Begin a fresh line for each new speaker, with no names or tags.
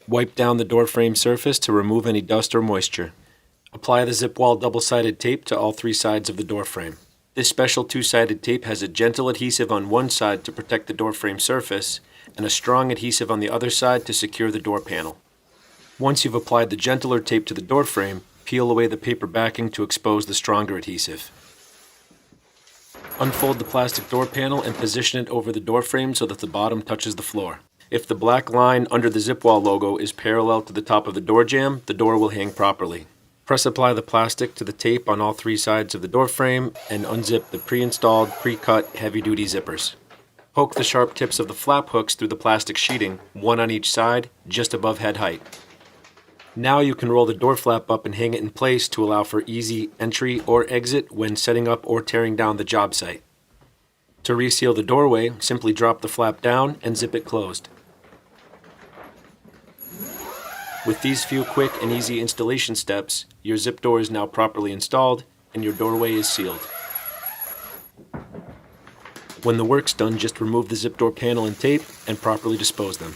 Wipe down the door frame surface to remove any dust or moisture. Apply the ZipWall double-sided tape to all 3 sides of the door frame. This special 2-sided tape has a gentle adhesive on one side to protect the door frame surface and a strong adhesive on the other side to secure the door panel. Once you've applied the gentler tape to the door frame, peel away the paper backing to expose the stronger adhesive. Unfold the plastic door panel and position it over the door frame so that the bottom touches the floor. If the black line under the ZipWall logo is parallel to the top of the door jamb, the door will hang properly. Press apply the plastic to the tape on all 3 sides of the door frame and unzip the pre-installed, pre-cut heavy-duty zippers. Poke the sharp tips of the flap hooks through the plastic sheeting, one on each side, just above head height. Now you can roll the door flap up and hang it in place to allow for easy entry or exit when setting up or tearing down the job site. To reseal the doorway, simply drop the flap down and zip it closed. With these few quick and easy installation steps, your zip door is now properly installed and your doorway is sealed. When the work's done, just remove the zip door panel and tape and properly dispose them.